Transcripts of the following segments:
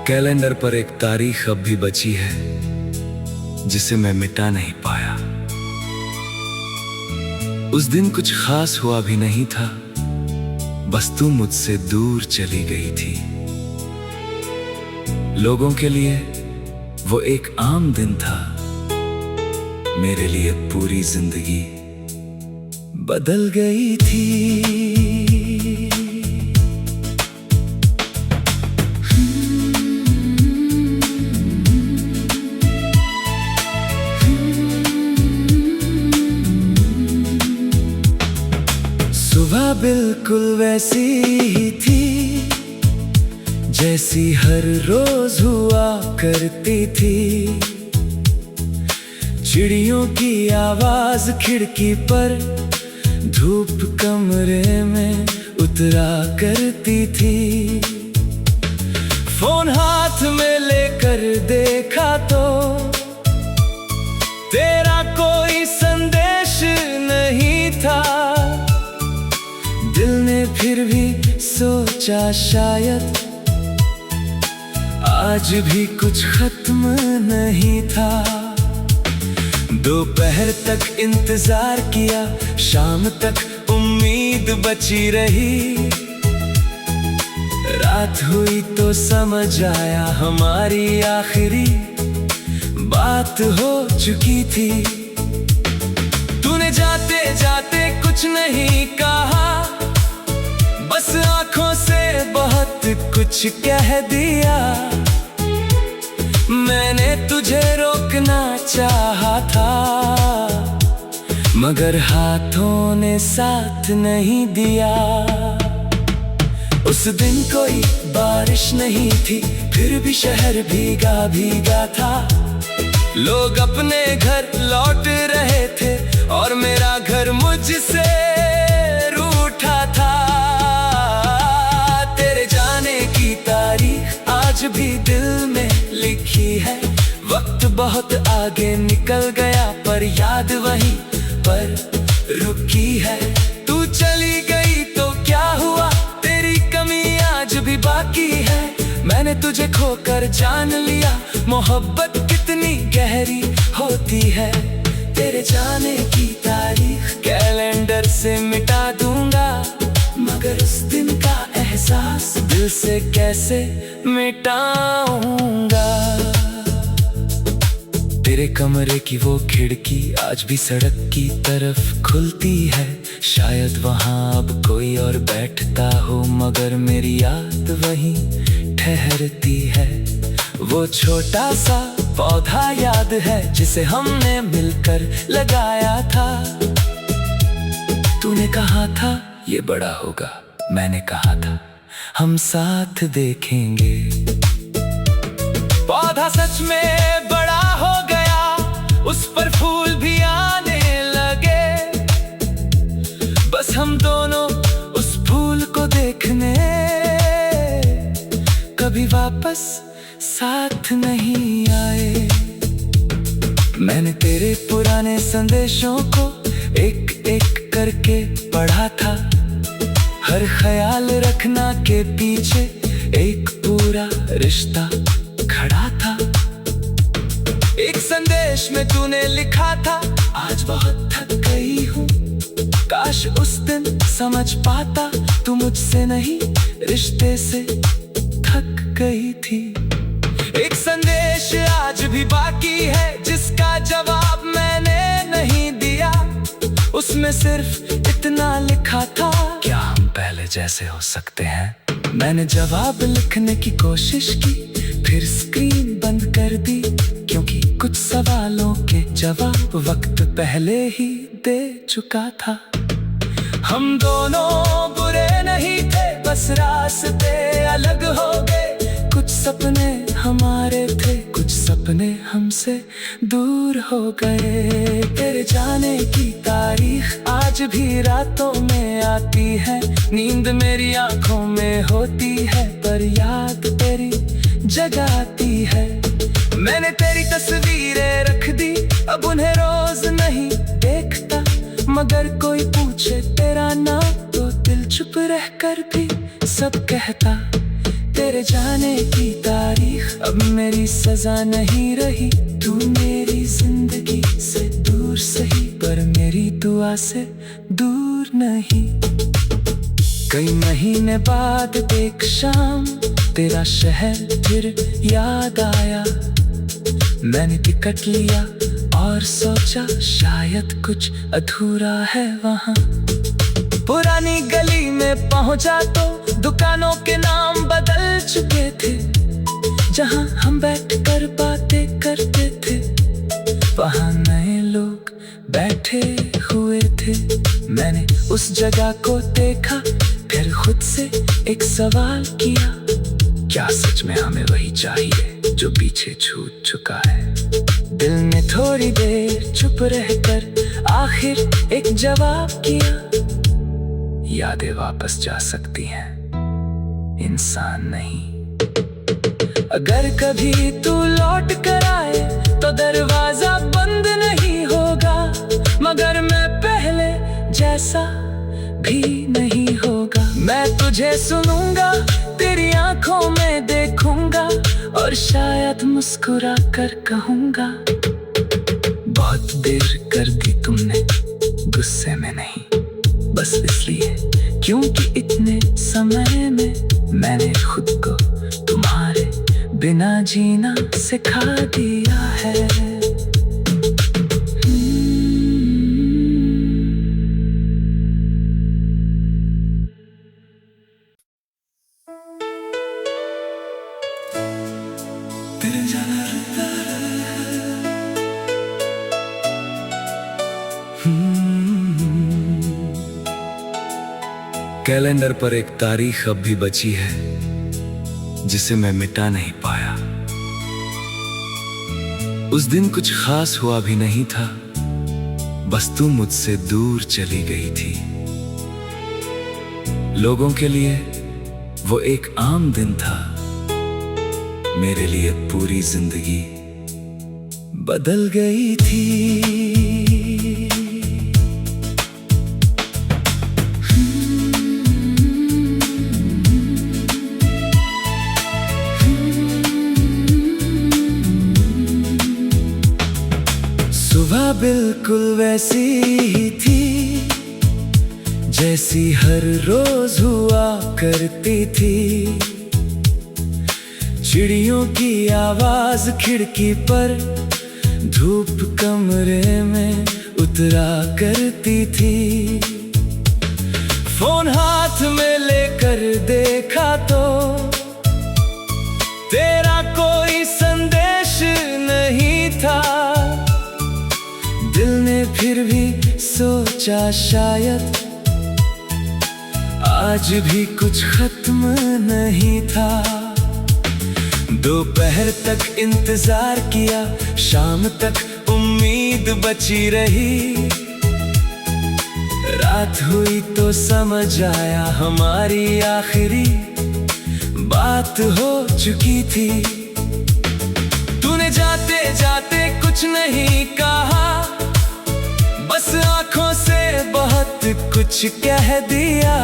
Calendar पर एक तारीख अब भी बची है जिसे मैं मिटा नहीं पाया। उस दिन कुछ खास हुआ भी नहीं था, बस तू मुझसे दूर चली गई थी। लोगों के लिए वो एक आम दिन था, मेरे लिए पूरी जिंदगी बदल गई थी। सुबह बिल्कुल वैसी ही थी जैसी हर रोज हुआ करती थी। चिड़ियों की आवाज खिड़की पर, धूप कमरे में उतरा करती थी। फोन हाथ में लेकर देखा तो तेरा कोई संदेश नहीं था। दिल ने फिर भी सोचा शायद आज भी कुछ खत्म नहीं था। दोपहर तक इंतजार किया, शाम तक उम्मीद बची रही। रात हुई तो समझ आया हमारी आखिरी बात हो चुकी थी। तूने जाते जाते कुछ नहीं कहा, बस आंखों से बहुत कुछ कह दिया। मैंने तुझे रोकना चाहा था, मगर हाथों ने साथ नहीं दिया। उस दिन कोई बारिश नहीं थी, फिर भी शहर भीगा भीगा था। लोग अपने घर लौट रहे थे और मेरा घर मुझसे रूठा था। तेरे जाने की तारीख आज भी दिल में लिखी है। वक्त बहुत आगे निकल गया पर याद वहीं पर रुकी है। तू चली गई तो क्या हुआ, तेरी कमी आज भी बाकी है। मैंने तुझे खोकर जान लिया, मोहब्बत कितनी गहरी होती है। तेरे जाने की तारीख कैलेंडर से मिटा दूंगा, मगर उस दिन का एहसास दिल से कैसे मिटाऊंगा। तेरे कमरे की वो खिड़की आज भी सड़क की तरफ खुलती है। शायद वहां अब कोई और बैठता हो, मगर मेरी याद वहीं ठहरती है। वो छोटा सा पौधा याद है जिसे हमने मिलकर लगाया था। तूने कहा था ये बड़ा होगा, मैंने कहा था हम साथ देखेंगे। पौधा सच में बड़ा हो गया, उस पर फूल भी आने लगे। बस हम दोनों उस फूल को देखने कभी वापस साथ नहीं आए। मैंने तेरे पुराने संदेशों को एक एक करके पढ़ा था। हर ख्याल रखना के पीछे एक पूरा रिश्ता खड़ा था। एक संदेश में तूने लिखा था, आज बहुत थक गई हूँ। काश उस दिन समझ पाता, तू मुझसे नहीं रिश्ते से थक गई थी। एक संदेश आज भी बाकी है जिसका जवाब मैंने नहीं दिया। उसमें सिर्फ इतना लिखा था, क्या हम पहले जैसे हो सकते हैं। मैंने जवाब लिखने की कोशिश की, फिर स्क्रीन बंद कर दी, क्योंकि कुछ सवालों के जवाब वक्त पहले ही दे चुका था। हम दोनों बुरे नहीं थे, बस रास्ते अलग हो गए। कुछ सपने हमारे थे, कुछ सपने हमसे दूर हो गए। तेरे जाने की तारीख आज भी रातों में आती है। नींद मेरी आंखों में होती है, पर याद तेरी जगाती है। मैंने तेरी तस्वीरें रख दी, अब उन्हें रोज नहीं देखता। मगर कोई पूछे तेरा नाम तो दिल चुप रहकर भी सब कहता। तेरे जाने की तारीख अब मेरी सजा नहीं रही, तू मेरी जिंदगी से दूर सही, पर मेरी दुआ से दूर नहीं। कई महीने बाद एक शाम तेरा शहर फिर याद आया। मैंने टिकट लिया और सोचा शायद कुछ अधूरा है वहाँ। पुरानी गली में पहुंचा तो दुकानों के नाम बदल चुके थे। जहाँ हम बैठकर बातें करते थे, वहाँ नए लोग बैठे हुए थे। मैंने उस जगह को देखा, फिर खुद से एक सवाल किया, क्या सच में हमें वही चाहिए जो पीछे छूट चुका है? दिल ने थोड़ी देर चुप रहकर आखिर एक जवाब किया, यादें वापस जा सकती हैं, इंसान नहीं। अगर कभी तू लौट कर आए तो दरवाजा बंद नहीं होगा, मगर मैं पहले जैसा भी नहीं होगा। मैं तुझे सुनूंगा, तेरी आंखों में देखूंगा, और शायद मुस्कुरा कर कहूंगा, बहुत देर कर दी तुमने, गुस्से में नहीं, बस इसलिए क्योंकि इतने समय में मैंने खुद को तुम्हारे बिना जीना सिखा दिया है। कैलेंडर पर एक तारीख अब भी बची है जिसे मैं मिटा नहीं पाया। उस दिन कुछ खास हुआ भी नहीं था, बस तू मुझसे दूर चली गई थी। लोगों के लिए वो एक आम दिन था, मेरे लिए पूरी जिंदगी बदल गई थी। सुबह बिल्कुल वैसी ही थी जैसी हर रोज हुआ करती थी। चिड़ियों की आवाज खिड़की पर, धूप कमरे में उतरा करती थी। फोन हाथ में लेकर देखा तो तेरा कोई संदेश नहीं था। दिल ने फिर भी सोचा शायद आज भी कुछ खत्म नहीं था। दोपहर तक इंतजार किया, शाम तक उम्मीद बची रही। रात हुई तो समझ आया हमारी आखिरी बात हो चुकी थी। तूने जाते जाते कुछ नहीं कहा, बस आंखों से बहुत कुछ कह दिया।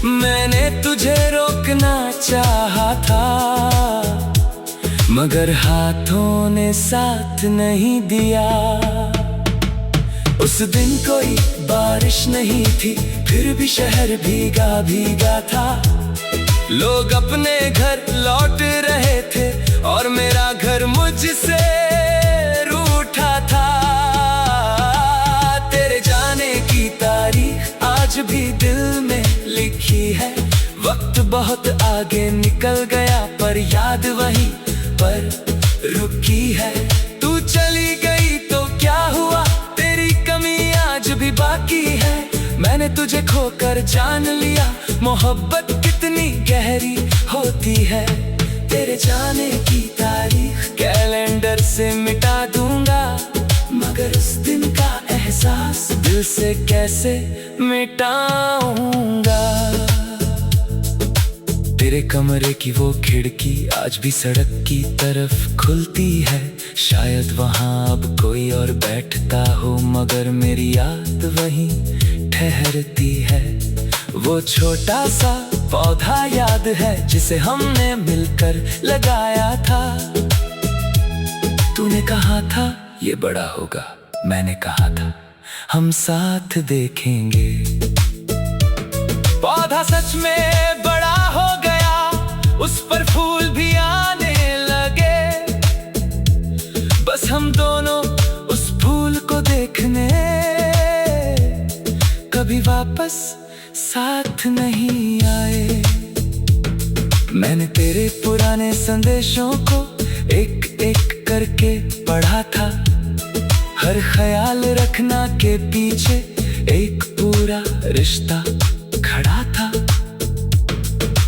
मैंने तुझे रोकना चाहा था, मगर हाथों ने साथ नहीं दिया। उस दिन कोई बारिश नहीं थी, फिर भी शहर भीगा भीगा था। लोग अपने घर लौट रहे थे और मेरा घर मुझसे रूठा था। तेरे जाने की तारीख आज भी दिल में लिखी है। वक्त बहुत आगे निकल गया पर याद वहीं पर रुकी है। तू चली गई तो क्या हुआ, तेरी कमी आज भी बाकी है। मैंने तुझे खोकर जान लिया, मोहब्बत कितनी गहरी होती है। तेरे जाने की तारीख कैलेंडर से मिटा दूंगा, मगर उस दिन का एहसास दिल से कैसे मिटाऊंगा। तेरे कमरे की वो खिड़की आज भी सड़क की तरफ खुलती है। शायद वहाँ अब कोई और बैठता हो, मगर मेरी याद वहीं ठहरती है। वो छोटा सा पौधा याद है जिसे हमने मिलकर लगाया था। तूने कहा था ये बड़ा होगा, मैंने कहा था हम साथ देखेंगे। पौधा सच में बड़ा हो गया, उस पर फूल भी आने लगे। बस हम दोनों उस फूल को देखने कभी वापस साथ नहीं आए। मैंने तेरे पुराने संदेशों को एक एक करके पढ़ा था। हर ख्याल रखना के पीछे एक पूरा रिश्ता खड़ा था।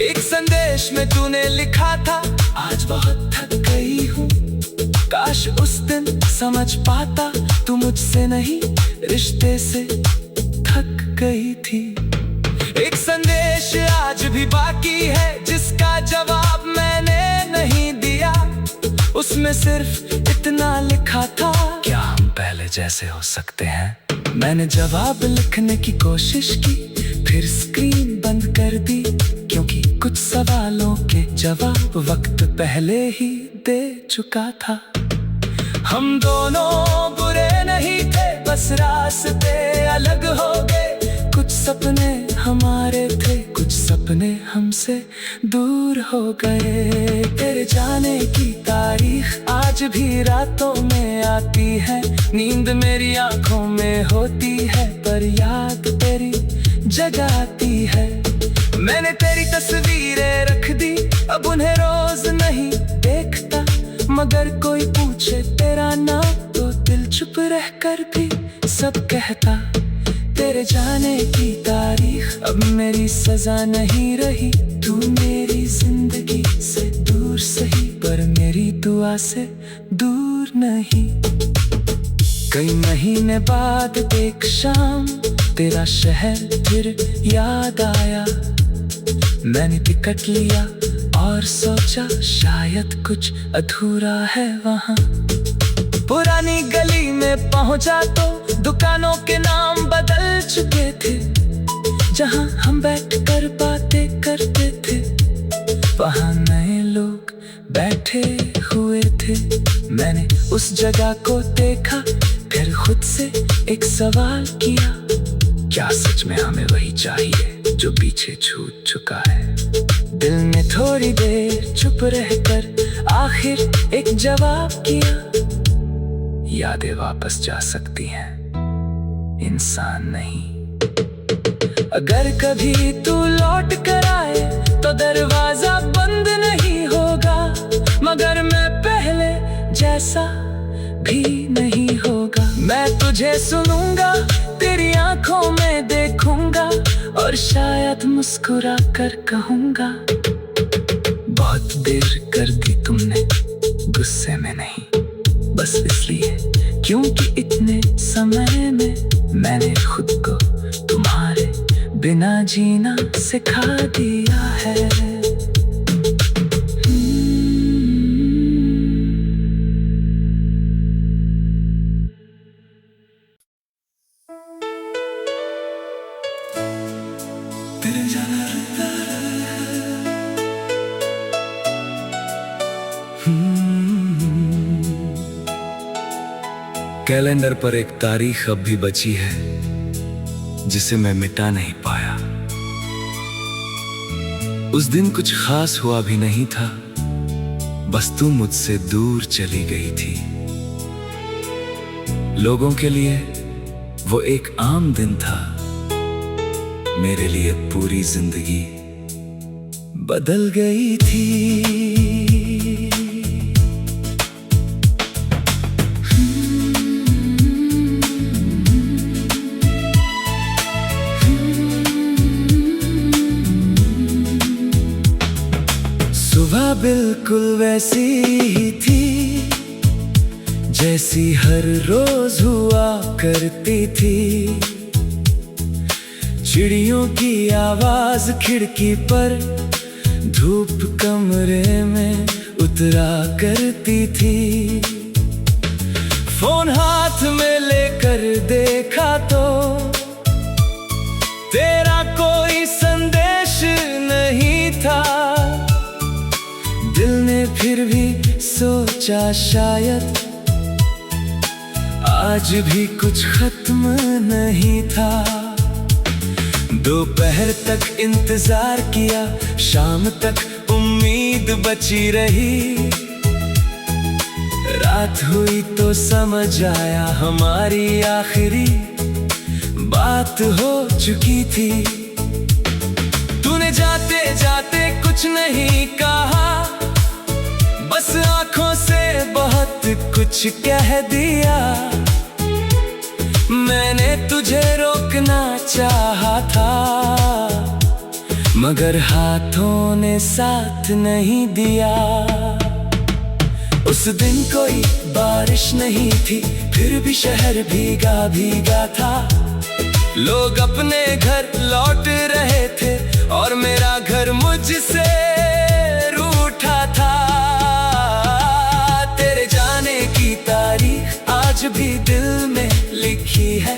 एक संदेश में तूने लिखा था, आज बहुत थक गई हूँ, काश उस दिन समझ पाता तू मुझसे नहीं रिश्ते से थक गई थी। एक संदेश आज भी बाकी है जिसका जवाब मैंने नहीं दिया। उसमें सिर्फ इतना लिखा था, क्या हम पहले जैसे हो सकते हैं। मैंने जवाब लिखने की कोशिश की, फिर स्क्रीन बंद कर दी, क्योंकि कुछ सवालों के जवाब वक्त पहले ही दे चुका था। हम दोनों बुरे नहीं थे, बस रास्ते अलग हो गए। कुछ सपने हमारे थे, कुछ सपने हमसे दूर हो गए। तेरे जाने की तारीख आज भी रातों में आती है। नींद मेरी आंखों में होती है, पर याद तेरी जगाती है। मैंने तेरी तस्वीरें रख दी, अब उन्हें रोज नहीं देखता। मगर कोई पूछे तेरा नाम तो दिल चुप रहकर भी सब कहता। तेरे जाने की तारीख अब मेरी सजा नहीं रही। तू मेरी जिंदगी से दूर सही, पर मेरी दुआ से दूर नहीं। कई महीने बाद एक शाम तेरा शहर फिर याद आया। मैंने टिकट लिया और सोचा शायद कुछ अधूरा है वहाँ। पुरानी गली में पहुंचा तो दुकानों के नाम बदल चुके थे। जहाँ हम बैठकर बातें करते थे, वहाँ नए लोग बैठे हुए थे। मैंने उस जगह को देखा, फिर खुद से एक सवाल किया, क्या सच में हमें वही चाहिए जो पीछे छूट चुका है। दिल ने थोड़ी देर चुप रहकर आखिर एक जवाब किया, यादें वापस जा सकती हैं, इंसान नहीं। अगर कभी तू लौट कर आए तो दरवाजा बंद नहीं होगा, मगर मैं पहले जैसा भी नहीं होगा। मैं तुझे सुनूंगा, तेरी आंखों में देखूंगा, और शायद मुस्कुरा कर कहूंगा, बहुत देर कर दी तुमने। गुस्से में नहीं, बस इसलिए क्योंकि इतने समय में मैंने खुद को तुम्हारे बिना जीना सिखा दिया है। कैलेंडर पर एक तारीख अब भी बची है जिसे मैं मिटा नहीं पाया। उस दिन कुछ खास हुआ भी नहीं था, बस तू मुझसे दूर चली गई थी। लोगों के लिए वो एक आम दिन था, मेरे लिए पूरी जिंदगी बदल गई थी। सुबह बिल्कुल वैसी ही थी जैसी हर रोज हुआ करती थी। चिड़ियों की आवाज खिड़की पर, धूप कमरे में उतरा करती थी। फोन हाथ में लेकर देखा तो तेरा कोई संदेश नहीं सोचा शायद आज भी कुछ खत्म नहीं था। दोपहर तक इंतजार किया, शाम तक उम्मीद बची रही। रात हुई तो समझ आया हमारी आखिरी बात हो चुकी थी। तूने जाते जाते कुछ नहीं कहा, बस आंखों से बहुत कुछ कह दिया। मैंने तुझे रोकना चाहा था, मगर हाथों ने साथ नहीं दिया। उस दिन कोई बारिश नहीं थी, फिर भी शहर भीगा भीगा था। लोग अपने घर लौट रहे थे और मेरा घर मुझसे रूठा था। तेरे जाने की तारीख आज भी दिल में लिखी है।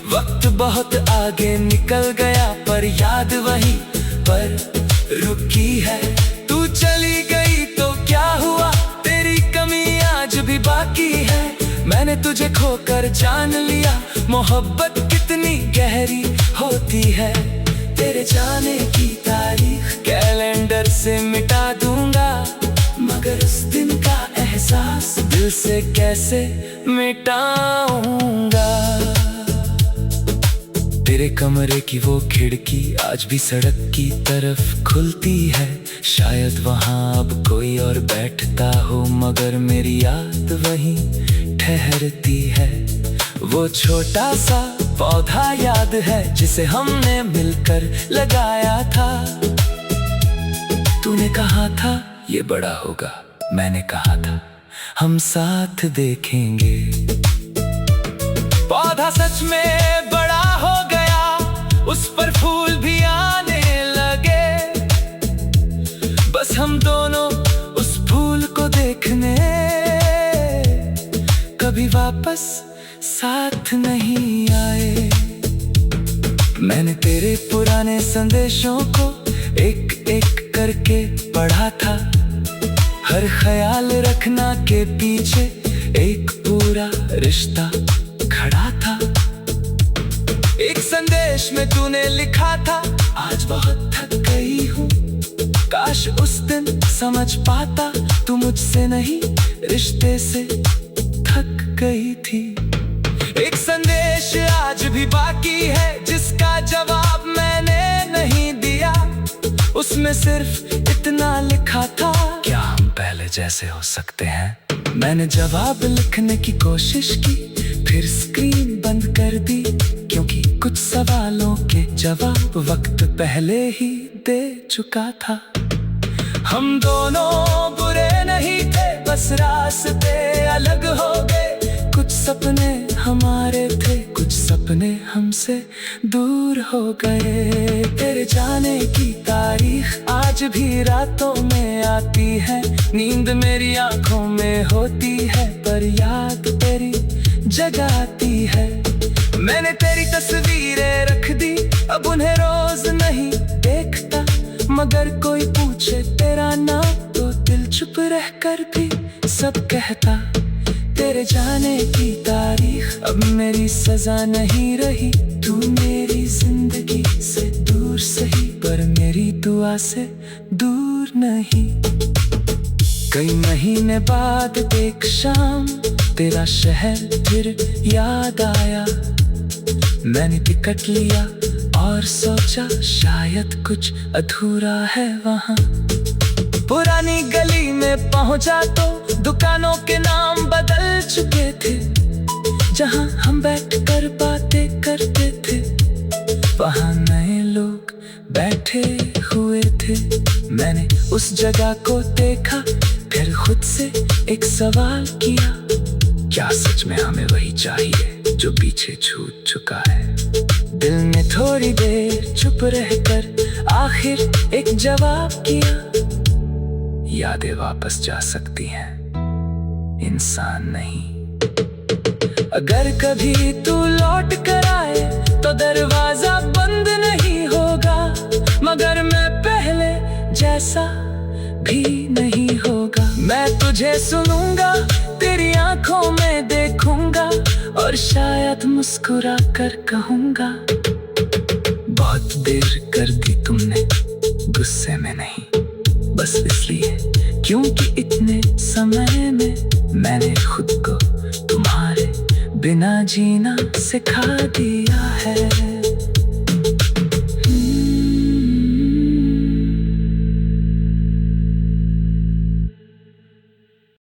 वक्त बहुत आगे निकल गया पर याद वहीं पर रुकी है। तू चली गई तो क्या हुआ, तेरी कमी आज भी बाकी है। मैंने तुझे खोकर जान लिया, मोहब्बत कितनी गहरी होती है। तेरे जाने की तारीख कैलेंडर से मिटा दूंगा, मगर उस दिन का एहसास दिल से कैसे मिटाऊंगा। तेरे कमरे की वो खिड़की आज भी सड़क की तरफ खुलती है। शायद वहाँ अब कोई और बैठता हो, मगर मेरी याद वहीं ठहरती है। वो छोटा सा पौधा याद है जिसे हमने मिलकर लगाया था। तूने कहा था ये बड़ा होगा, मैंने कहा था हम साथ देखेंगे। पौधा सच में बड़ा हो गया, उस पर फूल भी आने लगे। बस हम दोनों उस फूल को देखने कभी वापस साथ नहीं आए। मैंने तेरे पुराने संदेशों को एक एक करके पढ़ा था। हर ख्याल रखना के पीछे एक पूरा रिश्ता खड़ा था। एक संदेश में तूने लिखा था, आज बहुत थक गई हूँ। काश उस दिन समझ पाता, तू मुझसे नहीं रिश्ते से थक गई थी। एक संदेश आज भी बाकी है जिसका जवाब मैंने नहीं दिया। उसमें सिर्फ इतना लिखा था, क्या हम पहले जैसे हो सकते हैं। मैंने जवाब लिखने की कोशिश की, फिर स्क्रीन बंद कर दी, क्योंकि कुछ सवालों के जवाब वक्त पहले ही दे चुका था। हम दोनों बुरे नहीं थे, बस रास्ते अलग हो गए। कुछ सपने हमारे थे, कुछ सपने हमसे दूर हो गए। तेरे जाने की तारीख आज भी रातों में आती है। नींद मेरी आंखों में होती है, पर याद तेरी जगाती है। मैंने तेरी तस्वीरें रख दी, अब उन्हें रोज नहीं देखता। मगर कोई पूछे तेरा नाम तो दिल चुप रहकर भी सब कहता। तेरे जाने की तारीख अब मेरी सजा नहीं रही। तू मेरी जिंदगी से दूर सही, पर मेरी दुआ से दूर नहीं। कई महीने बाद एक शाम तेरा शहर फिर याद आया। मैंने टिकट लिया और सोचा शायद कुछ अधूरा है वहाँ। पुरानी गली में पहुंचा तो दुकानों के नाम बदल चुके थे। जहां हम बैठकर बातें करते थे, वहां नए लोग बैठे हुए थे। मैंने उस जगह को देखा, फिर खुद से एक सवाल किया, क्या सच में हमें वही चाहिए जो पीछे छूट चुका है। दिल ने थोड़ी देर चुप रहकर आखिर एक जवाब किया, यादें वापस जा सकती हैं, इंसान नहीं। अगर कभी तू लौट कर आए तो दरवाजा बंद नहीं होगा, मगर मैं पहले जैसा भी नहीं होगा। मैं तुझे सुनूंगा, तेरी आंखों में देखूंगा और शायद मुस्कुरा कर कहूंगा, बहुत देर कर दी तुमने, गुस्से में नहीं, बस इसलिए क्योंकि इतने समय में मैंने खुद को तुम्हारे बिना जीना सिखा दिया है।